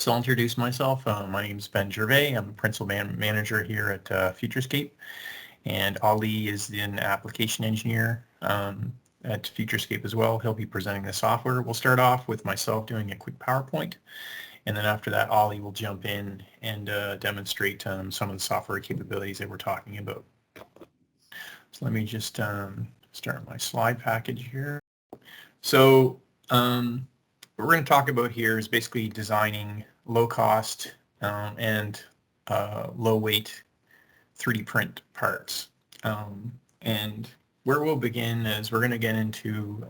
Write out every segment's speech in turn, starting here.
So I'll introduce myself. My name is Ben Gervais. I'm a principal manager here at Futurescape, and Ali is an application engineer at Futurescape as well. He'll be presenting the software. We'll start off with myself doing a quick PowerPoint, and then after that, Ali will jump in and demonstrate some of the software capabilities that we're talking about. So let me just start my slide package here. So what we're going to talk about here is basically designing low cost and low weight 3D print parts. And where we'll begin is we're going to get into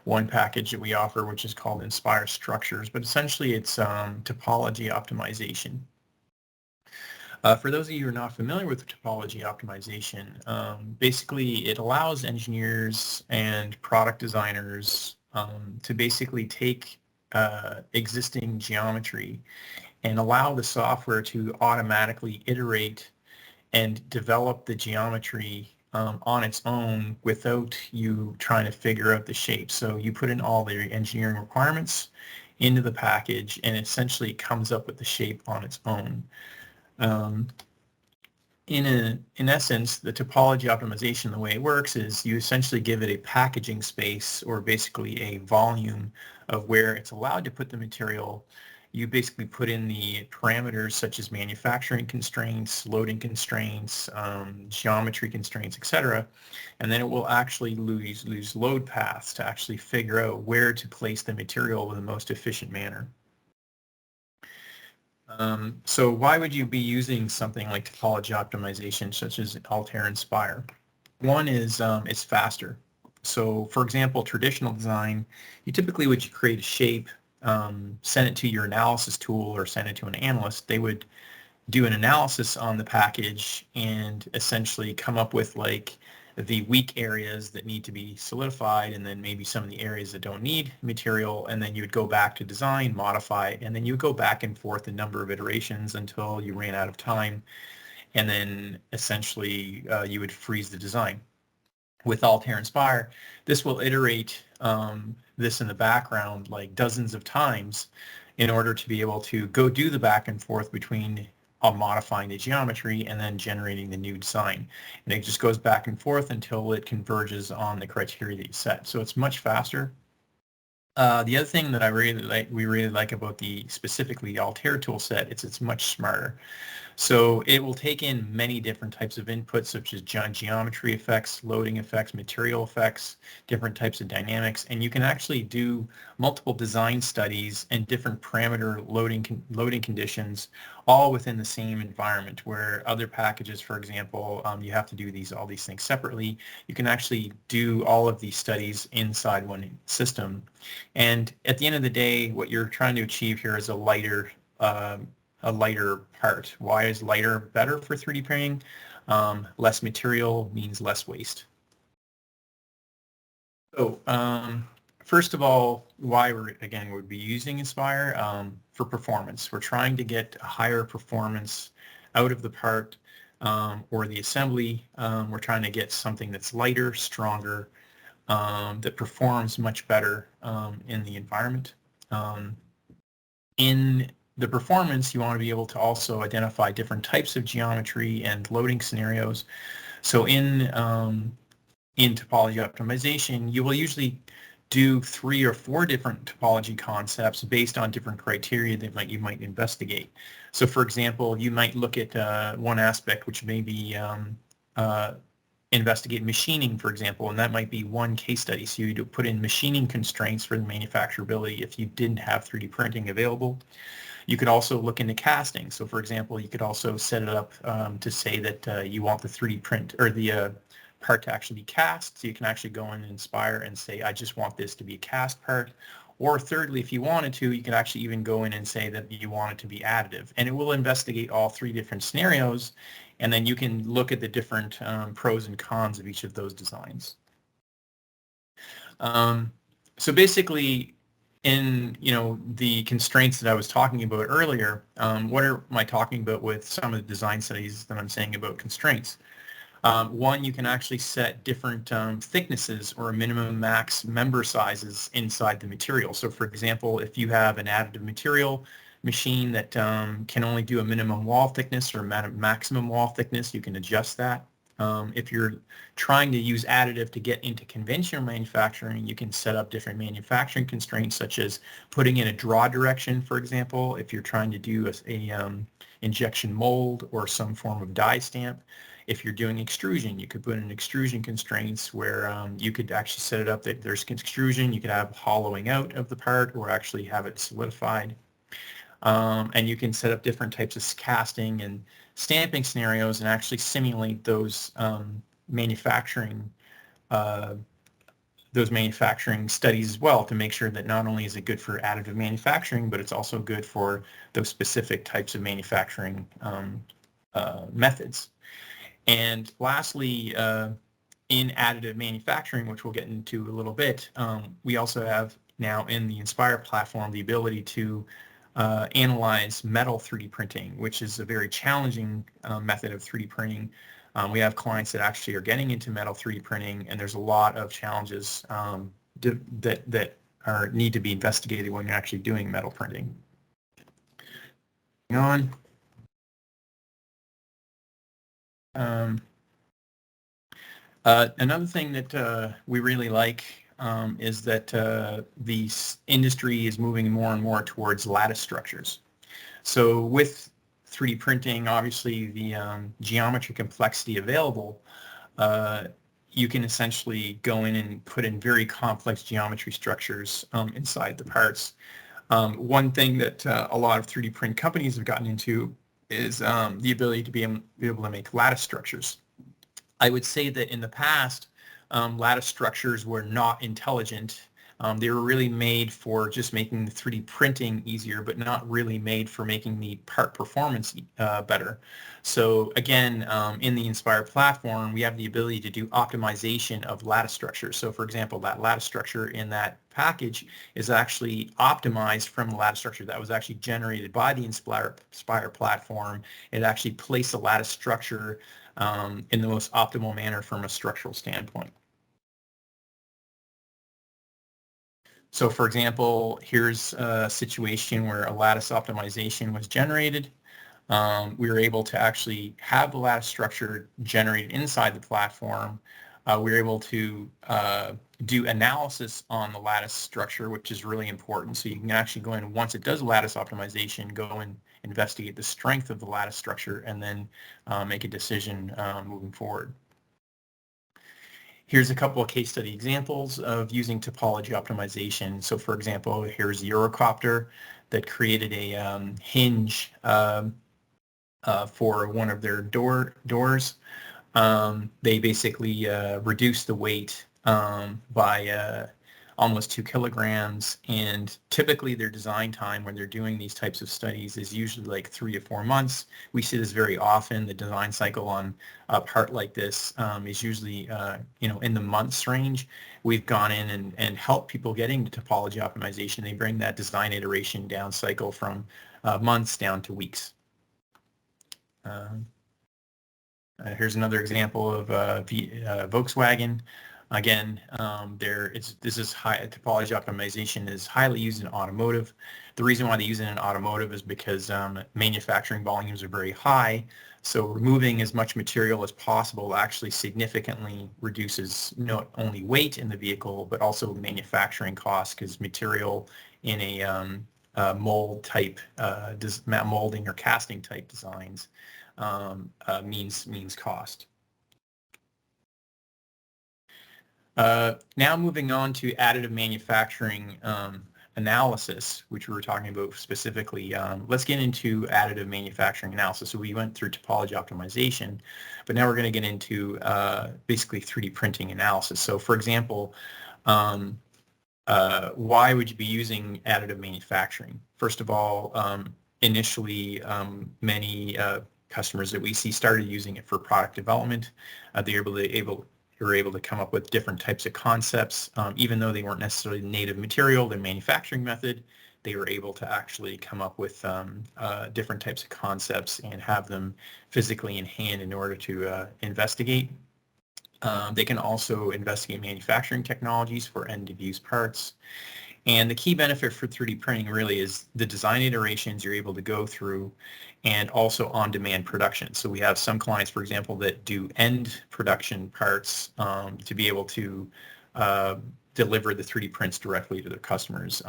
one package that we offer, which is called Inspire Structures, but essentially it's topology optimization. For those of you who are not familiar with topology optimization, basically it allows engineers and product designers to basically take existing geometry and allow the software to automatically iterate and develop the geometry on its own without you trying to figure out the shape. So you put in all the engineering requirements into the package and it essentially comes up with the shape on its own. In essence, the topology optimization, the way it works is you essentially give it a packaging space or basically a volume of where it's allowed to put the material. You basically put in the parameters such as manufacturing constraints, loading constraints, geometry constraints, etc. And then it will actually use load paths to actually figure out where to place the material in the most efficient manner. So why would you be using something like topology optimization such as Altair Inspire? One is it's faster. So for example, traditional design, you typically would create a shape, send it to your analysis tool or send it to an analyst. They would do an analysis on the package and essentially come up with like the weak areas that need to be solidified and then maybe some of the areas that don't need material, and then you would go back to design, modify, and then you go back and forth a number of iterations until you ran out of time, and then essentially you would freeze the design. With Altair Inspire, this will iterate this in the background like dozens of times in order to be able to go do the back and forth between modifying the geometry and then generating the new design. And it just goes back and forth until it converges on the criteria that you set. So it's much faster. The other thing that we really like about specifically the Altair tool set, it's much smarter. So it will take in many different types of inputs, such as geometry effects, loading effects, material effects, different types of dynamics, and you can actually do multiple design studies and different parameter loading conditions, all within the same environment. Where other packages, for example, you have to do all these things separately. You can actually do all of these studies inside one system, and at the end of the day, what you're trying to achieve here is a lighter part. Why is lighter better for 3D printing? Less material means less waste. So first of all, why we'd be using Inspire for performance. We're trying to get a higher performance out of the part or the assembly. We're trying to get something that's lighter, stronger, that performs much better in the environment. In the performance, you want to be able to also identify different types of geometry and loading scenarios. So in topology optimization, you will usually do 3 or 4 different topology concepts based on different criteria that you might investigate. So for example, you might look at one aspect, which may be investigate machining, for example, and that might be one case study. So you'd put in machining constraints for the manufacturability if you didn't have 3D printing available. You could also look into casting. So for example, you could also set it up to say that you want the 3D print or the part to actually be cast. So you can actually go in and Inspire and say, I just want this to be a cast part. Or thirdly, if you wanted to, you can actually even go in and say that you want it to be additive. And it will investigate all 3 different scenarios. And then you can look at the different pros and cons of each of those designs. So basically, in the constraints that I was talking about earlier, what am I talking about with some of the design studies that I'm saying about constraints? One, you can actually set different thicknesses or minimum max member sizes inside the material. So for example, if you have an additive material, machine that can only do a minimum wall thickness or maximum wall thickness. You can adjust that. If you're trying to use additive to get into conventional manufacturing, you can set up different manufacturing constraints, such as putting in a draw direction, for example, if you're trying to do a injection mold or some form of die stamp. If you're doing extrusion, you could put in extrusion constraints where you could actually set it up that there's extrusion, you could have hollowing out of the part or actually have it solidified. And you can set up different types of casting and stamping scenarios and actually simulate those manufacturing studies as well to make sure that not only is it good for additive manufacturing, but it's also good for those specific types of manufacturing methods. And lastly, in additive manufacturing, which we'll get into a little bit, we also have now in the Inspire platform the ability to analyze metal 3D printing, which is a very challenging method of 3D printing. We have clients that actually are getting into metal 3D printing, and there's a lot of challenges that need to be investigated when you're actually doing metal printing. Moving on. Another thing that we really like is that the industry is moving more and more towards lattice structures. So with 3D printing, obviously the geometry complexity available, you can essentially go in and put in very complex geometry structures inside the parts. One thing that a lot of 3D print companies have gotten into is the ability to be able to make lattice structures. I would say that in the past, lattice structures were not intelligent. They were really made for just making the 3D printing easier, but not really made for making the part performance better. So again, in the Inspire platform, we have the ability to do optimization of lattice structures. So for example, that lattice structure in that package is actually optimized from the lattice structure that was actually generated by the Inspire platform. It actually placed a lattice structure in the most optimal manner from a structural standpoint. So for example, here's a situation where a lattice optimization was generated. We were able to actually have the lattice structure generated inside the platform. We were able to do analysis on the lattice structure, which is really important. So you can actually go in, once it does lattice optimization, go and investigate the strength of the lattice structure and then make a decision moving forward. Here's a couple of case study examples of using topology optimization. So for example, here's Eurocopter that created a hinge for one of their doors. They basically reduced the weight by almost 2 kilograms, and typically their design time when they're doing these types of studies is usually like 3 to 4 months. We see this very often. The design cycle on a part like this is usually in the months range. We've gone in and helped people getting to topology optimization. They bring that design iteration down cycle from months down to weeks. Here's another example of Volkswagen. Again, this is topology optimization is highly used in automotive. The reason why they use it in automotive is because manufacturing volumes are very high. So removing as much material as possible actually significantly reduces not only weight in the vehicle, but also manufacturing costs, because material in a mold type, molding or casting type designs means cost. Now moving on to additive manufacturing analysis, which we were talking about specifically. Let's get into additive manufacturing analysis. So we went through topology optimization, but now we're going to get into basically 3D printing analysis. So for example, why would you be using additive manufacturing? First of all, initially, many customers that we see started using it for product development. They were able to come up with different types of concepts, even though they weren't necessarily native material, their manufacturing method. They were able to actually come up with different types of concepts and have them physically in hand in order to investigate. They can also investigate manufacturing technologies for end-of-use parts. And the key benefit for 3D printing really is the design iterations you're able to go through and also on-demand production. So we have some clients, for example, that do end production parts to be able to deliver the 3D prints directly to their customers,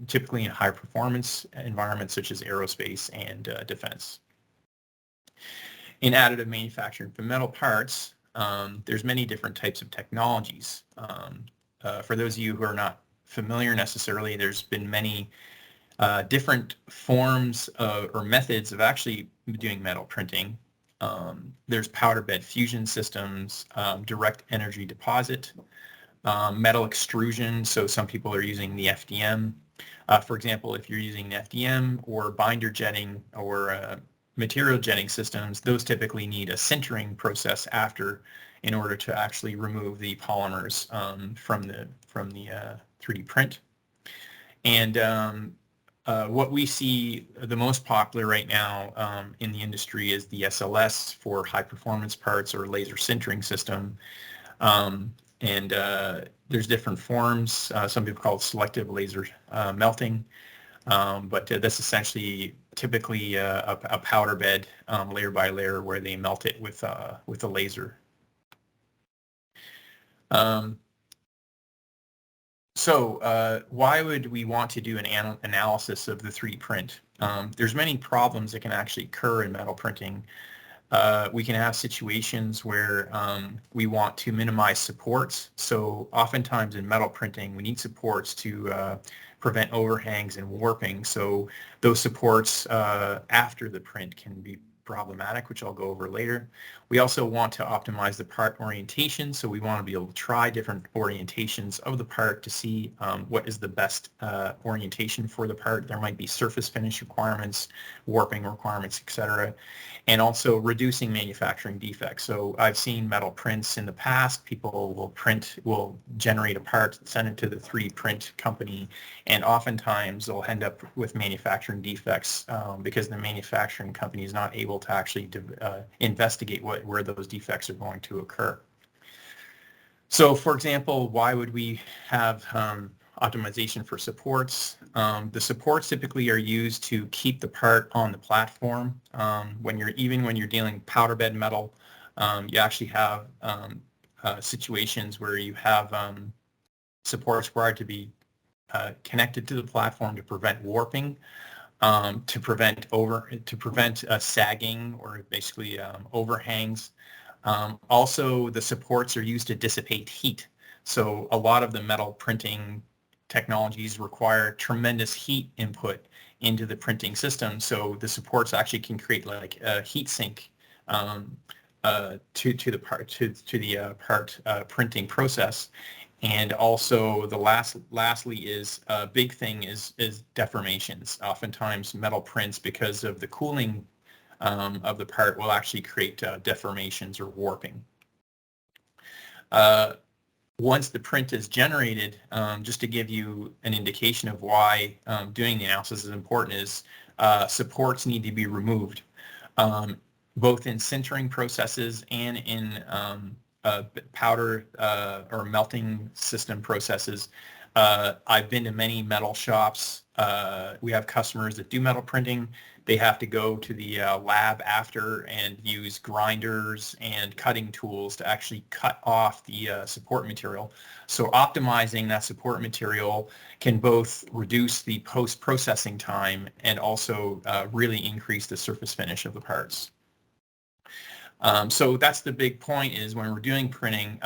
typically in high performance environments such as aerospace and defense. In additive manufacturing for metal parts, there's many different types of technologies. For those of you who are not familiar necessarily, there's been many different forms or methods of actually doing metal printing. There's powder bed fusion systems, direct energy deposit, metal extrusion. So some people are using the FDM. For example, if you're using the FDM or binder jetting or material jetting systems, those typically need a sintering process after in order to actually remove the polymers from the 3D print. And what we see the most popular right now in the industry is the SLS for high performance parts or laser sintering system. There's different forms. Some people call it selective laser melting, but that's essentially typically a powder bed layer by layer where they melt it with a laser. So why would we want to do an analysis of the 3D print? There's many problems that can actually occur in metal printing. We can have situations where we want to minimize supports. So oftentimes in metal printing, we need supports to prevent overhangs and warping. So those supports after the print can be problematic, which I'll go over later. We also want to optimize the part orientation. So we want to be able to try different orientations of the part to see what is the best orientation for the part. There might be surface finish requirements, warping requirements, etc. And also reducing manufacturing defects. So I've seen metal prints in the past. People will generate a part, send it to the 3D print company, and oftentimes they'll end up with manufacturing defects because the manufacturing company is not able to actually investigate where those defects are going to occur. So for example, why would we have optimization for supports? The supports typically are used to keep the part on the platform. When you're dealing powder bed metal, you actually have situations where you have supports required to be connected to the platform to prevent warping, to prevent sagging or basically overhangs. Also, the supports are used to dissipate heat. So a lot of the metal printing technologies require tremendous heat input into the printing system. So the supports actually can create like a heat sink to the part printing process. And also the lastly is a big thing is deformations. Oftentimes metal prints, because of the cooling of the part, will actually create deformations or warping. Once the print is generated, just to give you an indication of why doing the analysis is important, is supports need to be removed, both in sintering processes and in powder or melting system processes. I've been to many metal shops. We have customers that do metal printing. They have to go to the lab after and use grinders and cutting tools to actually cut off the support material. So optimizing that support material can both reduce the post-processing time and also really increase the surface finish of the parts. So that's the big point, is when we're doing printing,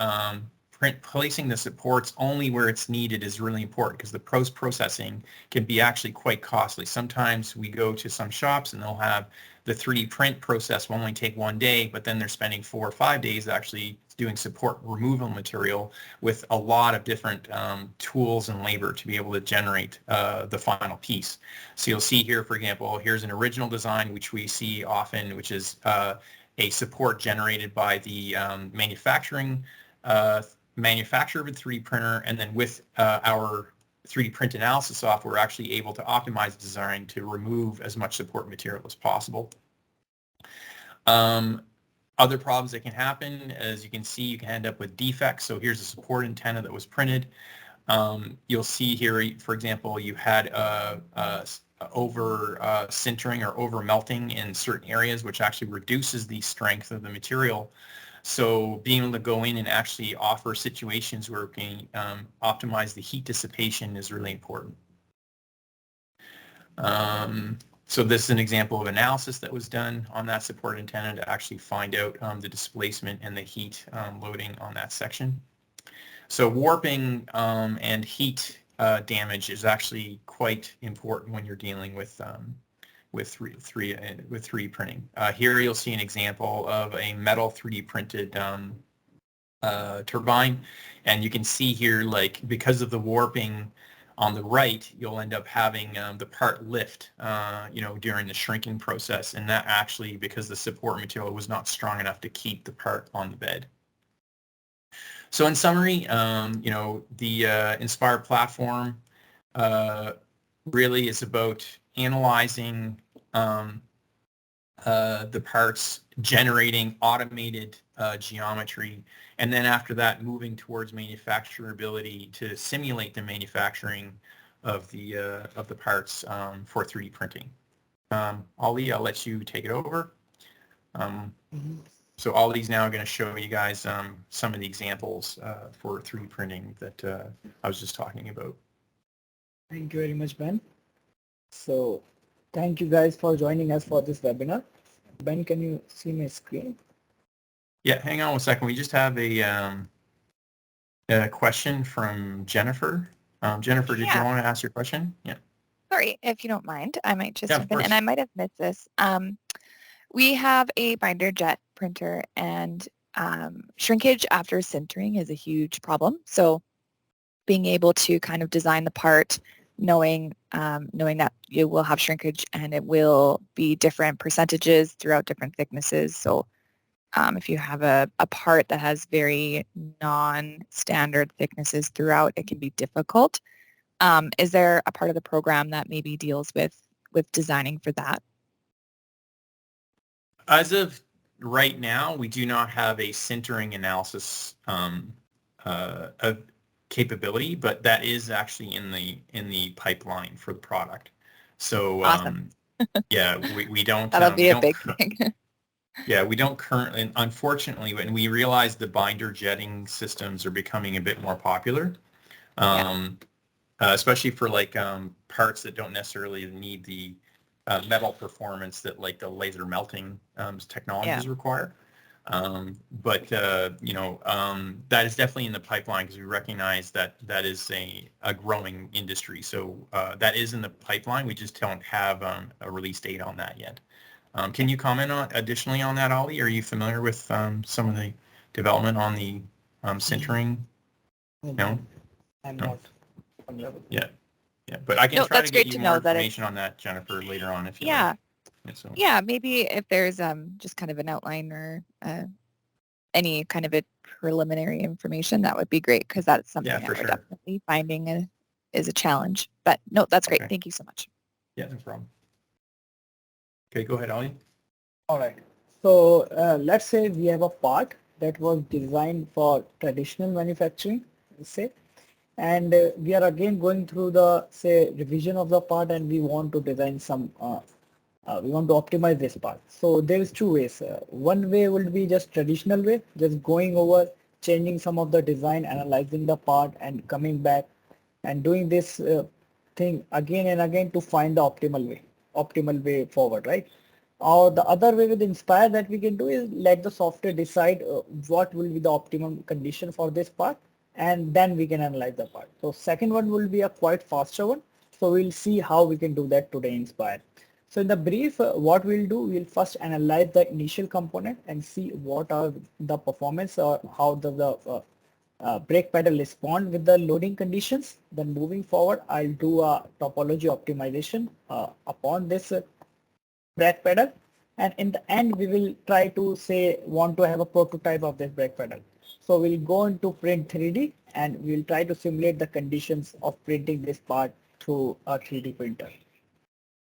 placing the supports only where it's needed is really important, because the post-processing can be actually quite costly. Sometimes we go to some shops and they'll have the 3D print process will only take 1 day, but then they're spending 4 or 5 days actually doing support removal material with a lot of different tools and labor to be able to generate the final piece. So you'll see here, for example, here's an original design, which we see often, which is a support generated by the manufacturer of a 3D printer, and then with our 3D print analysis software, we're actually able to optimize the design to remove as much support material as possible. Other problems that can happen, as you can see, you can end up with defects. So here's a support antenna that was printed. you'll see here, for example, you had over sintering or over melting in certain areas, which actually reduces the strength of the material. So being able to go in and actually offer situations where we can optimize the heat dissipation is really important. So this is an example of analysis that was done on that support antenna to actually find out the displacement and the heat loading on that section. So warping and heat damage is actually quite important when you're dealing with 3D printing. Here you'll see an example of a metal 3D printed turbine, and you can see here, like, because of the warping on the right, you'll end up having the part lift, during the shrinking process, and that actually, because the support material was not strong enough to keep the part on the bed. So in summary, the Inspire platform really is about analyzing the parts, generating automated geometry, and then after that moving towards manufacturability to simulate the manufacturing of the parts for 3D printing. Ollie, I'll let you take it over. So Ollie's now going to show you guys some of the examples for 3D printing that I was just talking about. Thank you very much, Ben. So thank you guys for joining us for this webinar. Ben, can you see my screen? Yeah, hang on one second. We just have a question from Jennifer. Jennifer, did you want to ask your question? Yeah. Sorry, if you don't mind, I might just Yeah, jump in, and I might have missed this. We have a binder jet printer, and shrinkage after sintering is a huge problem. So being able to kind of design the part, knowing that you will have shrinkage and it will be different percentages throughout different thicknesses. So if you have a part that has very non-standard thicknesses throughout, it can be difficult. Is there a part of the program that maybe deals with designing for that? As of right now, we do not have a sintering analysis capability, but that is actually in the pipeline for the product. So awesome. Yeah, we don't. That'll be a big thing. Yeah, we don't currently, unfortunately, when we realize the binder jetting systems are becoming a bit more popular, especially for like parts that don't necessarily need the metal performance that like the laser melting technologies require. But that is definitely in the pipeline because we recognize that that is a growing industry. So that is in the pipeline. We just don't have a release date on that yet. Can you comment on additionally on that, Ollie? Are you familiar with some of the development on the sintering? No? I'm not familiar with Yeah. Yeah, but I can try to get you more information on that, Jennifer, later on if you like. Yeah, maybe if there's just kind of an outline or any kind of a preliminary information, that would be great because that's something that we're definitely finding is a challenge. But no, that's great. Thank you so much. Yeah, no problem. Okay, go ahead, Ollie. All right. So let's say we have a part that was designed for traditional manufacturing, say, and we are again going through the, say, revision of the part, and we want to design some, we want to optimize this part. So there is two ways. One way will be just traditional way, just going over, changing some of the design, analyzing the part and coming back and doing this thing again and again to find the optimal way forward, right? Or the other way with Inspire that we can do is let the software decide what will be the optimum condition for this part, and then we can analyze the part. So second one will be a quite faster one. So we'll see how we can do that today in Inspire. So in the brief, what we'll do, we'll first analyze the initial component and see what are the performance or how does the brake pedal respond with the loading conditions. Then moving forward, I'll do a topology optimization upon this brake pedal, and in the end we will try to say want to have a prototype of this brake pedal. So we'll go into print 3D and we'll try to simulate the conditions of printing this part through a 3D printer.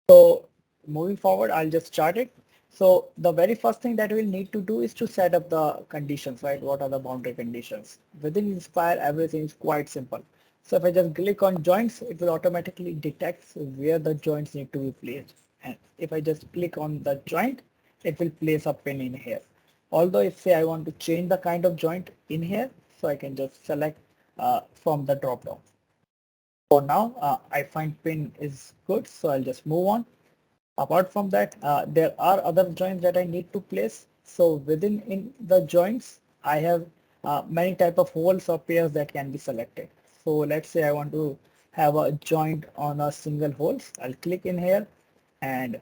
So moving forward, I'll just start it. So the very first thing that we'll need to do is to set up the conditions, right? What are the boundary conditions? Within Inspire, everything is quite simple. So if I just click on joints, it will automatically detect where the joints need to be placed. And if I just click on the joint, it will place a pin in here. Although if say I want to change the kind of joint in here, so I can just select from the drop down. For now, I find pin is good, so I'll just move on. Apart from that, there are other joints that I need to place. So within in the joints, I have many type of holes or pairs that can be selected. So let's say I want to have a joint on a single hole. I'll click in here and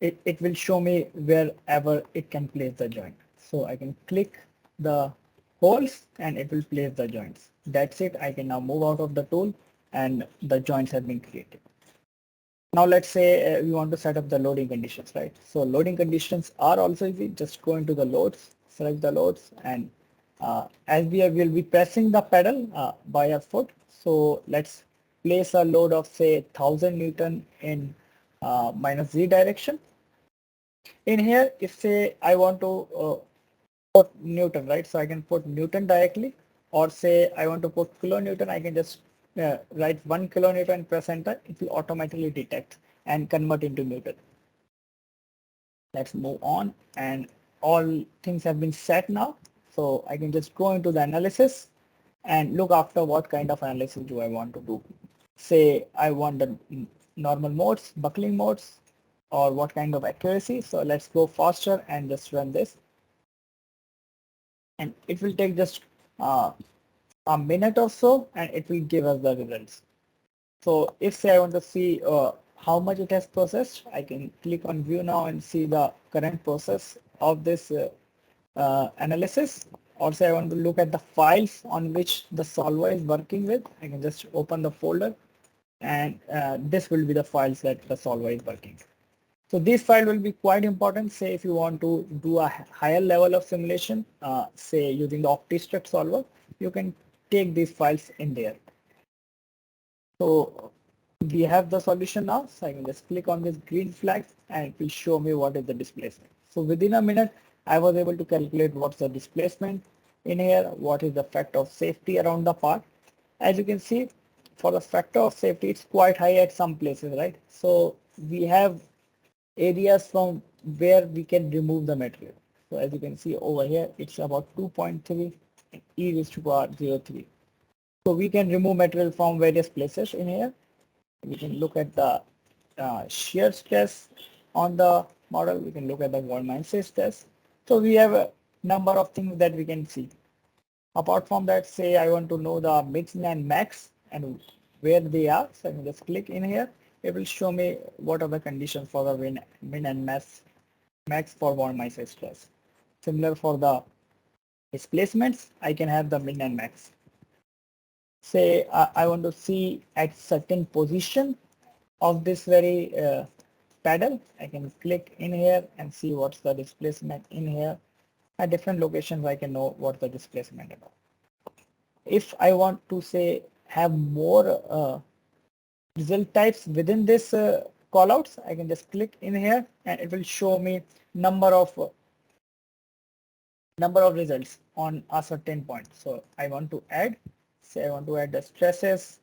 it will show me wherever it can place the joint. So I can click the holes and it will place the joints. That's it. I can now move out of the tool and the joints have been created. Now let's say we want to set up the loading conditions, right? So loading conditions are also easy. Just go into the loads, select the loads, and as we will be pressing the pedal by a foot. So let's place a load of say 1000 Newton in minus Z direction. In here, if say I want to put Newton, right? So I can put Newton directly, or say I want to put kilonewton, I can just write 1 kilonewton and press enter. It will automatically detect and convert into Newton. Let's move on, and all things have been set now. So I can just go into the analysis and look after what kind of analysis do I want to do. Say I want the normal modes, buckling modes, or what kind of accuracy. So let's go faster and just run this. And it will take just a minute or so and it will give us the results. So if say I want to see how much it has processed, I can click on view now and see the current process of this analysis. Or say I want to look at the files on which the solver is working with, I can just open the folder and this will be the files that the solver is working with. So this file will be quite important, say if you want to do a higher level of simulation, say using the OptiStruct solver, you can take these files in there. So we have the solution now, so I can just click on this green flag and it will show me what is the displacement. So within a minute, I was able to calculate what's the displacement in here, what is the factor of safety around the part. As you can see, for the factor of safety, it's quite high at some places, right? So we have areas from where we can remove the material. So as you can see over here, it's about 2.3 e raised to power 0.3. So we can remove material from various places in here. We can look at the shear stress on the model. We can look at the Wall-Manses test. So we have a number of things that we can see. Apart from that, say I want to know the min and max and where they are. So I can just click in here. It will show me what are the conditions for the min and max for Wall-Manses stress. Similar for the displacements, I can have the min and max. Say I want to see at certain position of this very paddle, I can click in here and see what's the displacement in here. At different locations, I can know what the displacement is. If I want to say have more result types within this callouts, I can just click in here and it will show me number of results on a certain point. So I want to add, say I want to add the stresses.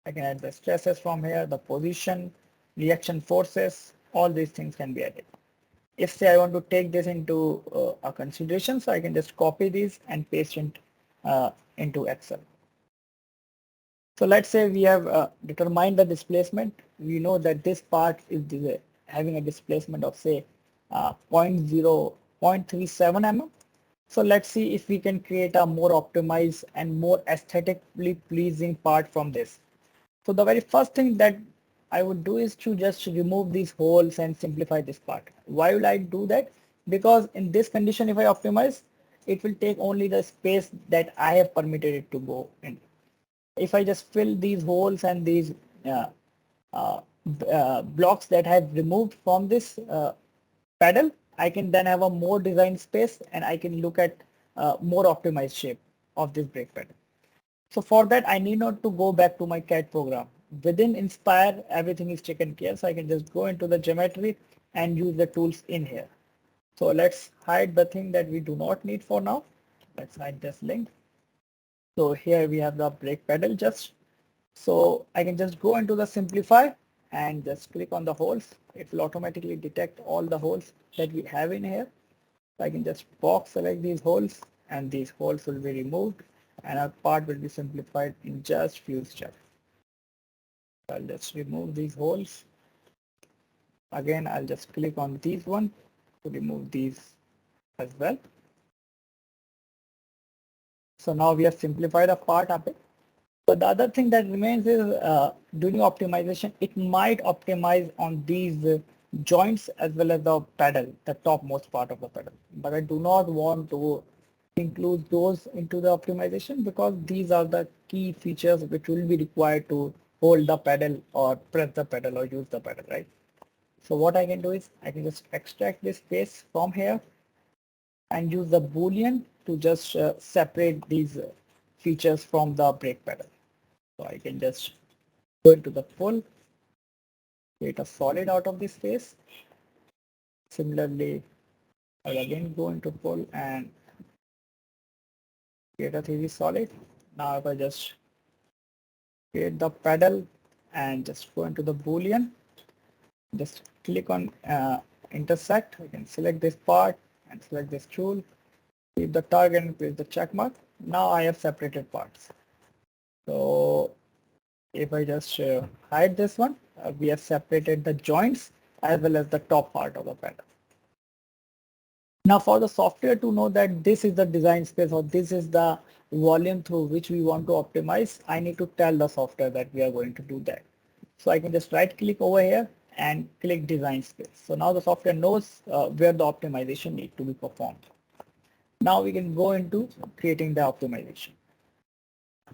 I can add the stresses from here, the position, reaction forces, all these things can be added. If say I want to take this into a consideration, so I can just copy these and paste it into Excel. So let's say we have determined the displacement. We know that this part is having a displacement of say 0.37 mm. So let's see if we can create a more optimized and more aesthetically pleasing part from this. So the very first thing that I would do is to just remove these holes and simplify this part. Why will I do that? Because in this condition, if I optimize, it will take only the space that I have permitted it to go in. If I just fill these holes and these blocks that I have removed from this paddle, I can then have a more design space and I can look at more optimized shape of this brake paddle. So for that, I need not to go back to my CAD program. Within Inspire, everything is taken care. So I can just go into the geometry and use the tools in here. So let's hide the thing that we do not need for now. Let's hide this link. So here we have the brake pedal just. So I can just go into the simplify and just click on the holes. It will automatically detect all the holes that we have in here. So I can just box select these holes and these holes will be removed and our part will be simplified in just few steps. I'll just remove these holes. Again, I'll just click on these one to remove these as well. So now we have simplified a part a bit. But the other thing that remains is during optimization, it might optimize on these joints as well as the pedal, the topmost part of the pedal. But I do not want to include those into the optimization because these are the key features which will be required to hold the pedal or press the pedal or use the pedal, right? So what I can do is I can just extract this space from here and use the Boolean to just separate these features from the brake pedal. So I can just go into the pull, create a solid out of this space. Similarly, I'll again go into pull and create a 3D solid. Now if I just create the pedal and just go into the Boolean, just click on intersect. I can select this part and select this tool, keep the target and place the check mark. Now I have separated parts. So if I just hide this one, we have separated the joints as well as the top part of the pedal. Now for the software to know that this is the design space or this is the volume through which we want to optimize, I need to tell the software that we are going to do that. So I can just right click over here and click design space. So now the software knows where the optimization need to be performed. Now we can go into creating the optimization.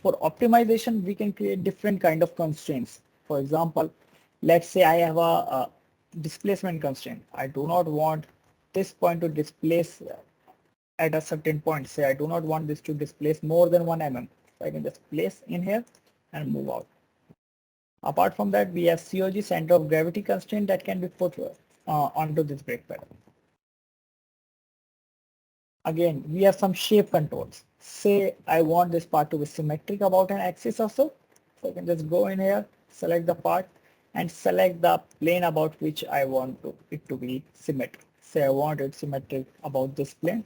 For optimization, we can create different kind of constraints. For example, let's say I have a displacement constraint. I do not want this point to displace at a certain point. Say I do not want this to displace more than 1 mm. So I can just place in here and move out. Apart from that, we have COG, center of gravity constraint, that can be put onto this brake pedal. Again, we have some shape controls. Say I want this part to be symmetric about an axis or so. So I can just go in here, select the part and select the plane about which I want it to be symmetric. Say I want it symmetric about this plane.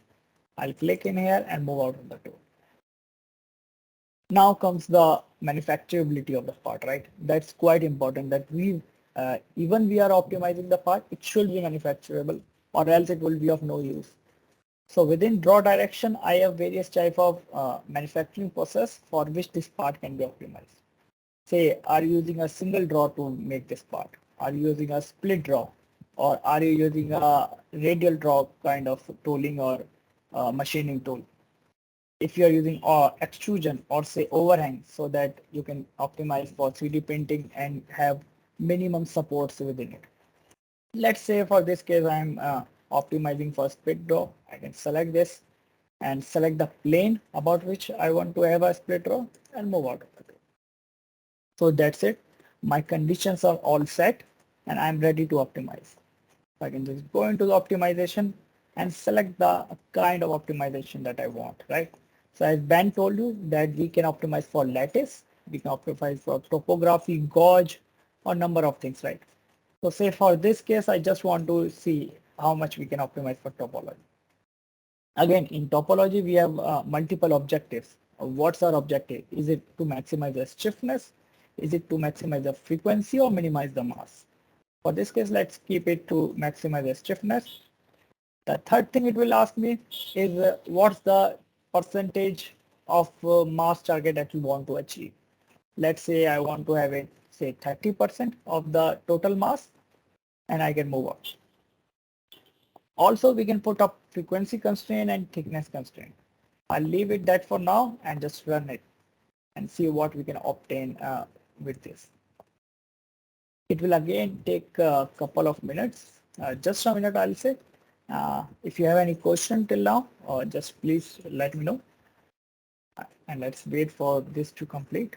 I'll click in here and move out of the tool. Now comes the manufacturability of the part, right? That's quite important that even we are optimizing the part, it should be manufacturable or else it will be of no use. So within draw direction, I have various type of manufacturing process for which this part can be optimized. Say, are you using a single draw to make this part? Are you using a split draw? Or are you using a radial draw kind of tooling or machining tool? If you are using extrusion or say overhang so that you can optimize for 3D printing and have minimum supports within it. Let's say for this case, I'm optimizing for split draw. I can select this and select the plane about which I want to have a split draw and move out of it. So that's it. My conditions are all set and I'm ready to optimize. So I can just go into the optimization and select the kind of optimization that I want, right? So as Ben told you that we can optimize for lattice, we can optimize for topography, gauge, or number of things, right? So say for this case, I just want to see how much we can optimize for topology. Again, in topology, we have multiple objectives. What's our objective? Is it to maximize the stiffness? Is it to maximize the frequency or minimize the mass? For this case, let's keep it to maximize the stiffness. The third thing it will ask me is what's the percentage of mass target that you want to achieve. Let's say I want to have it, say 30% of the total mass, and I can move on. Also, we can put up frequency constraint and thickness constraint. I'll leave it that for now and just run it and see what we can obtain with this. It will again take a couple of minutes, just a minute I'll say. If you have any question till now, just please let me know. And let's wait for this to complete.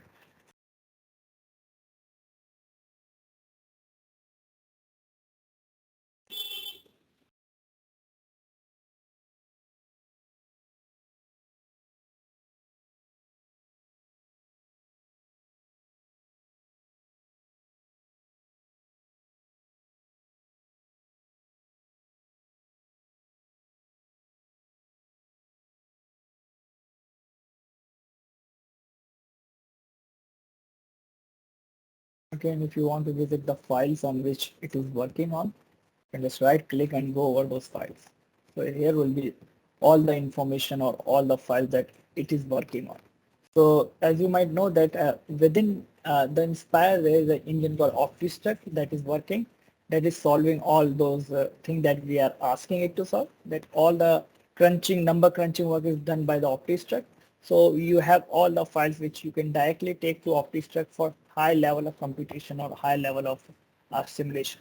Again, if you want to visit the files on which it is working on, you can just right click and go over those files. So here will be all the information or all the files that it is working on. So as you might know that within the Inspire, there is an engine called OptiStruct that is working, that is solving all those things that we are asking it to solve, that all the number crunching work is done by the OptiStruct. So you have all the files which you can directly take to OptiStruct for high level of computation or high level of simulation.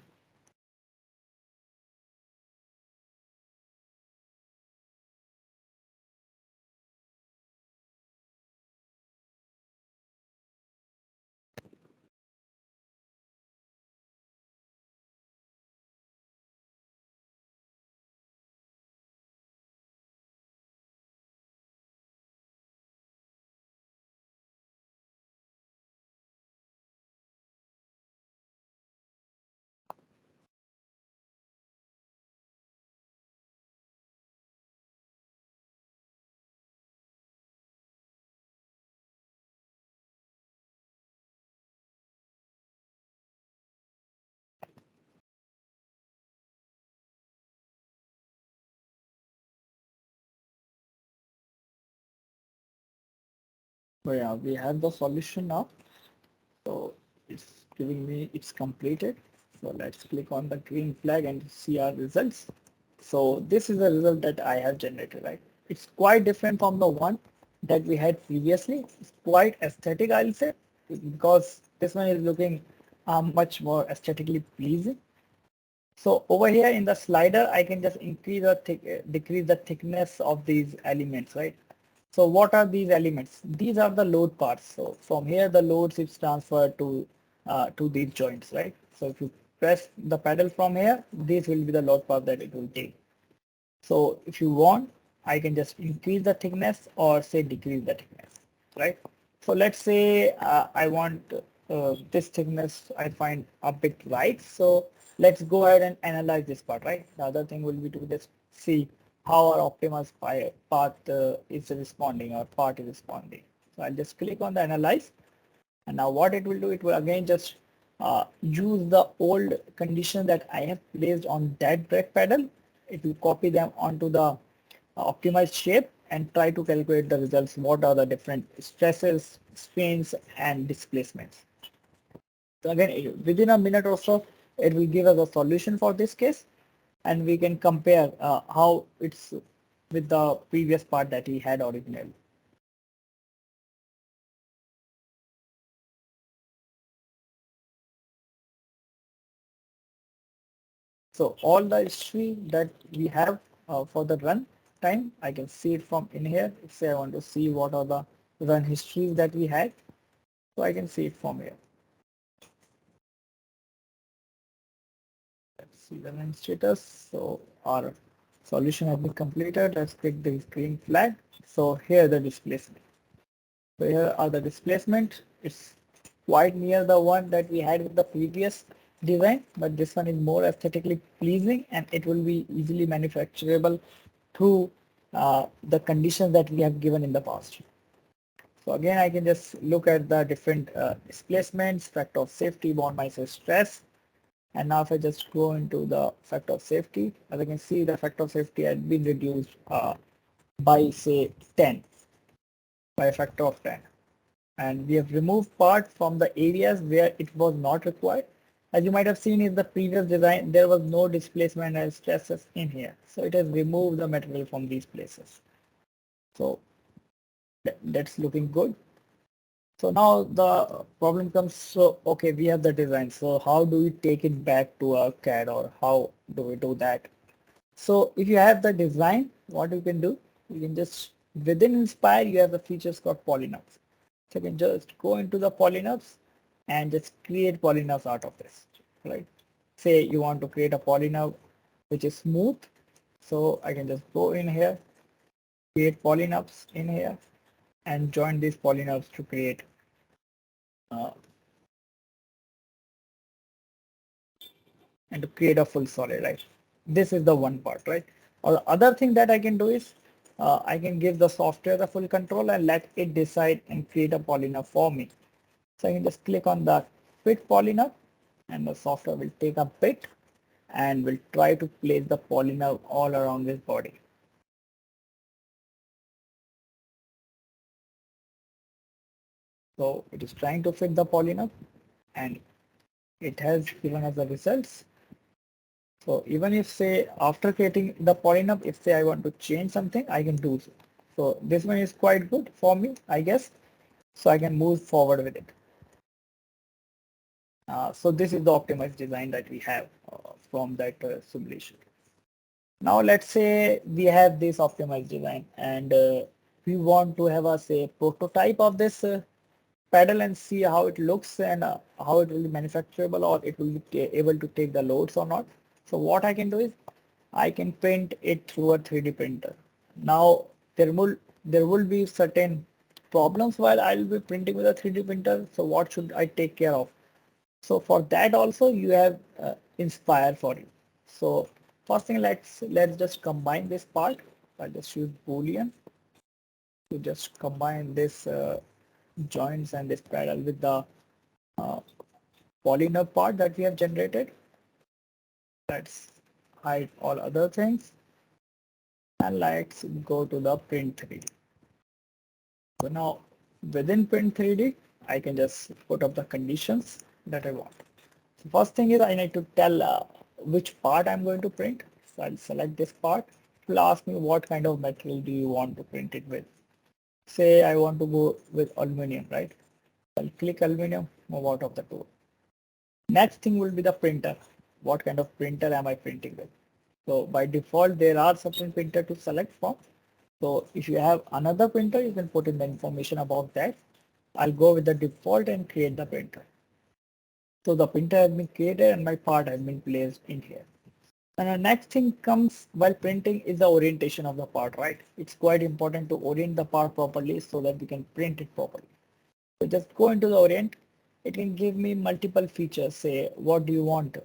So yeah, we have the solution now. So it's giving me it's completed. So let's click on the green flag and see our results. So this is the result that I have generated, right? It's quite different from the one that we had previously. It's quite aesthetic, I'll say, because this one is looking much more aesthetically pleasing. So over here in the slider, I can just increase or decrease the thickness of these elements, right? So what are these elements? These are the load parts. So from here, the loads is transferred to these joints, right? So if you press the pedal from here, this will be the load part that it will take. So if you want, I can just increase the thickness or say decrease the thickness, right? So let's say I want this thickness I find a bit right. So let's go ahead and analyze this part, right? The other thing will be to just see how our optimized path is responding or part is responding. So I'll just click on the analyze. And now what it will do, it will again just use the old condition that I have placed on that brake pedal. It will copy them onto the optimized shape and try to calculate the results. What are the different stresses, strains, and displacements. So again, within a minute or so, it will give us a solution for this case, and we can compare how it's with the previous part that we had originally. So all the history that we have for the run time, I can see it from in here. If say I want to see what are the run histories that we had, so I can see it from here. Let's see the run status. So our solution has been completed. Let's click the green flag. So here the displacement. So here are the displacement. It's quite near the one that we had with the previous design, but this one is more aesthetically pleasing and it will be easily manufacturable through the conditions that we have given in the past. So again, I can just look at the different displacements, factor of safety, bond minus stress. And now if I just go into the factor of safety, as I can see, the factor of safety had been reduced by say 10, by a factor of 10. And we have removed part from the areas where it was not required. As you might have seen in the previous design, there was no displacement and stresses in here. So it has removed the material from these places. So that's looking good. So now the problem comes, so okay, we have the design. So how do we take it back to our CAD or how do we do that? So if you have the design, what you can do, you can just, within Inspire, you have the features called polynubs. So you can just go into the polynubs and just create polynubs out of this, right? Say you want to create a polynub which is smooth. So I can just go in here, create polynubs in here and join these polynubs to create and to create a full solid, right? This is the one part, right? Or the other thing that I can do is I can give the software the full control and let it decide and create a polynub for me. So I can just click on the fit polymer, and the software will take a bit and will try to place the polymer all around this body. So it is trying to fit the polymer and it has given us the results. So even if say after creating the polymer, if say I want to change something, I can do so. So this one is quite good for me, I guess. So I can move forward with it. So this is the optimized design that we have from that simulation. Now let's say we have this optimized design and we want to have a say prototype of this pedal and see how it looks and how it will be manufacturable or it will be able to take the loads or not. So what I can do is I can print it through a 3D printer. Now there will be certain problems while I'll be printing with a 3D printer. So what should I take care of? So for that also you have Inspire for you. So first thing, let's just combine this part. I'll just use Boolean to just combine this joints and this pedal with the uh, polymer part that we have generated. Let's hide all other things and let's go to the print 3D. So now within print 3D, I can just put up the conditions that I want. So first thing is I need to tell which part I'm going to print. So I'll select this part. It will ask me what kind of material do you want to print it with. Say I want to go with aluminum, right? I'll click aluminum, move out of the tool. Next thing will be the printer. What kind of printer am I printing with? So by default, there are certain printer to select from. So if you have another printer, you can put in the information about that. I'll go with the default and create the printer. So the printer has been created and my part has been placed in here. And the next thing comes while printing is the orientation of the part, right? It's quite important to orient the part properly so that we can print it properly. So just go into the orient. It can give me multiple features. Say, what do you want?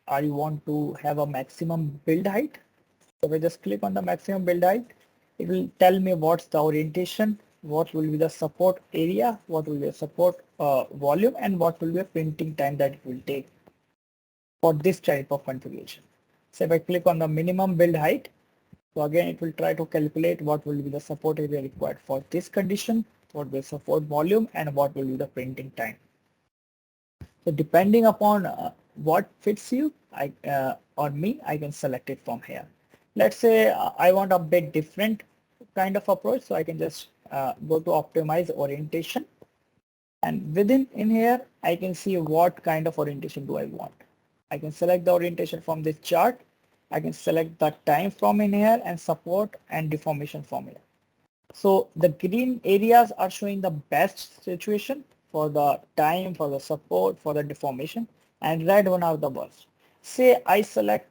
Are you want to have a maximum build height? So if I just click on the maximum build height, it will tell me what's the orientation, what will be the support area, what will be the support volume, and what will be the printing time that it will take for this type of configuration. So if I click on the minimum build height, so again, it will try to calculate what will be the support area required for this condition, what will support volume, and what will be the printing time. So depending upon what fits you, or me, I can select it from here. Let's say I want a bit different kind of approach, so I can just go to optimize orientation, and within in here, I can see what kind of orientation do I want. I can select the orientation from this chart. I can select the time from in here and support and deformation from here. So the green areas are showing the best situation for the time, for the support, for the deformation, and red one are the worst. Say I select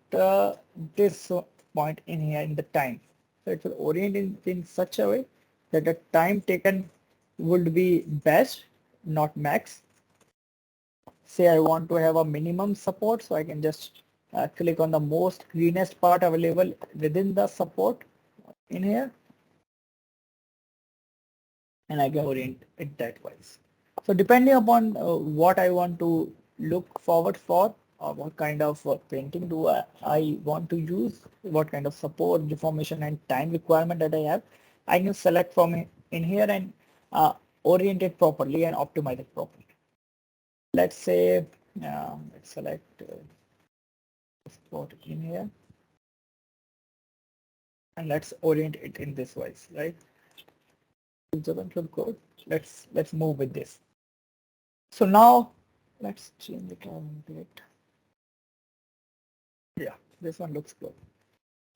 this point in here in the time. So it will orient in such a way that the time taken would be best, not max. Say I want to have a minimum support, so I can just click on the most greenest part available within the support in here, and I can orient it that wise. So depending upon what I want to look forward for, or what kind of painting do I want to use, what kind of support, deformation, and time requirement that I have, I can select from in here and orient it properly and optimize it properly. Let's say, let's select support in here, and let's orient it in this wise, right? It doesn't look good. Let's move with this. So now let's change it on it. Yeah, this one looks good.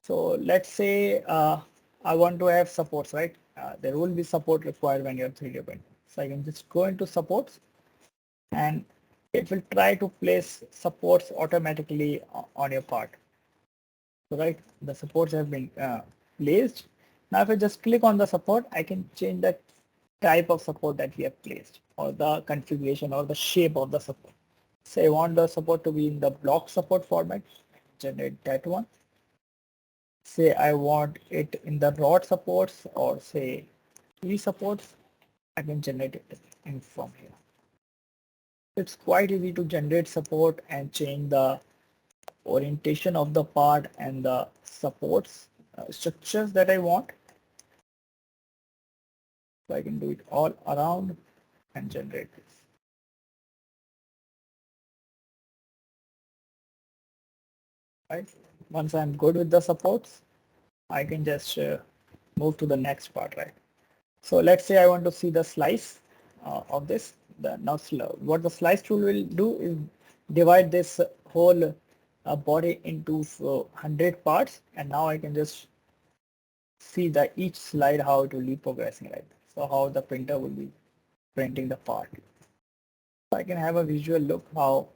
So let's say I want to have supports, right? There will be support required when you're 3D printing. So I can just go into supports and it will try to place supports automatically on your part. So right, the supports have been placed. Now if I just click on the support, I can change the type of support that we have placed or the configuration or the shape of the support. Say I want the support to be in the block support format, generate that one. Say I want it in the rod supports or say tree supports, I can generate it in from here. It's quite easy to generate support and change the orientation of the part and the supports structures that I want. So I can do it all around and generate this. Right. Once I'm good with the supports, I can just move to the next part, right? So let's say I want to see the slice of this. What the slice tool will do is divide this whole body into 100 parts, and now I can just see that each slide how it will be progressing, right? So how the printer will be printing the part. So I can have a visual look how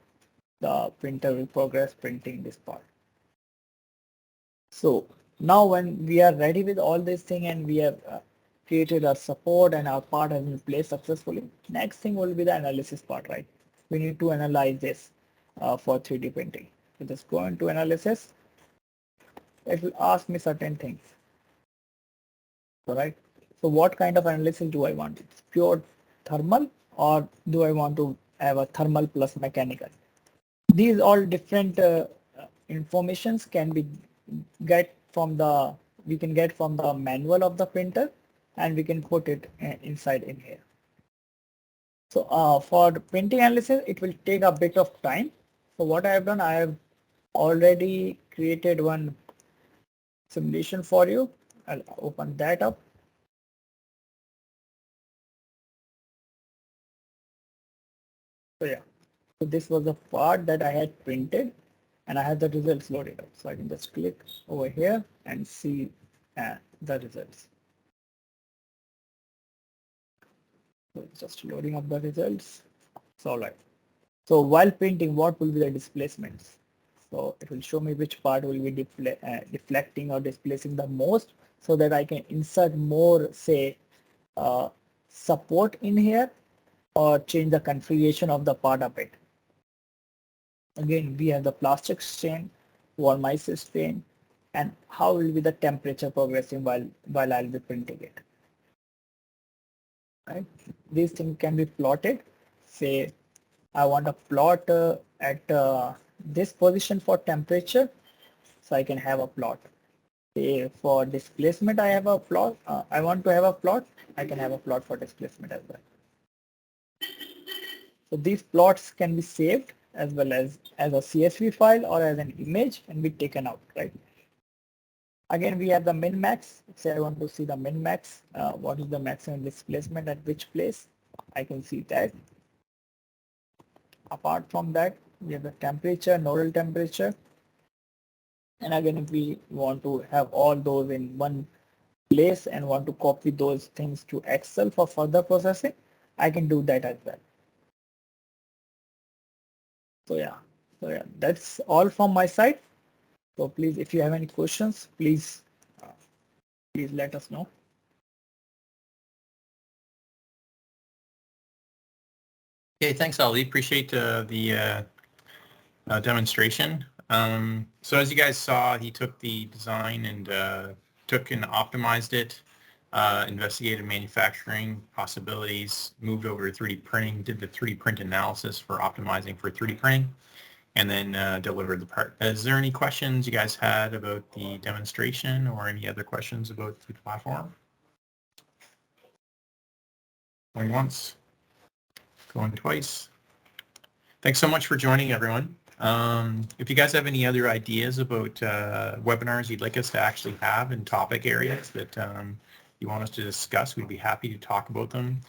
the printer will progress printing this part. So now when we are ready with all this thing and we have created our support and our part has been placed successfully, next thing will be the analysis part, right? We need to analyze this for 3D printing. So just go into analysis. It will ask me certain things. All right. So what kind of analysis do I want? It's pure thermal, or do I want to have a thermal plus mechanical? These all different informations can be we can get from the manual of the printer, and we can put it inside in here. So for the printing analysis, it will take a bit of time. So what I have done, I have already created one simulation for you. I'll open that up. So yeah, so this was the part that I had printed, and I have the results loaded up. So I can just click over here and see the results. So it's just loading up the results. So all right. So while printing, what will be the displacements? So it will show me which part will be deflecting or displacing the most, so that I can insert more, say, support in here, or change the configuration of the part a bit. Again, we have the plastic strain, warm ice strain, and how will be the temperature progressing while I'll be printing it. Right? These things can be plotted. Say I want a plot at this position for temperature, so I can have a plot. Say for displacement, I have a plot. I want to have a plot. I can have a plot for displacement as well. So these plots can be saved as well as a CSV file or as an image and be taken out, right? Again, we have the min max. Say I want to see the min max. What is the maximum displacement at which place? I can see that. Apart from that, we have the temperature, nodal temperature. And again, if we want to have all those in one place and want to copy those things to Excel for further processing, I can do that as well. So yeah, that's all from my side. So please, if you have any questions, please let us know. Okay, thanks, Ali. Appreciate the demonstration. So as you guys saw, he took the design and took and optimized it, investigated manufacturing possibilities, moved over to 3D printing, did the 3D print analysis for optimizing for 3D printing, and then delivered the part. Is there any questions you guys had about the demonstration or any other questions about the platform? Going once, going twice. Thanks so much for joining, everyone. If you guys have any other ideas about webinars you'd like us to actually have in topic areas that you want us to discuss, we'd be happy to talk about them.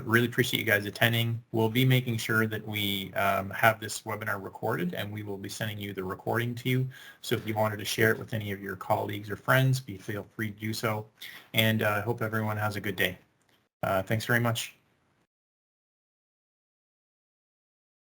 Really appreciate you guys attending. We'll be making sure that we have this webinar recorded, and we will be sending you the recording to you. So if you wanted to share it with any of your colleagues or friends, feel free to do so. And I hope everyone has a good day. Thanks very much.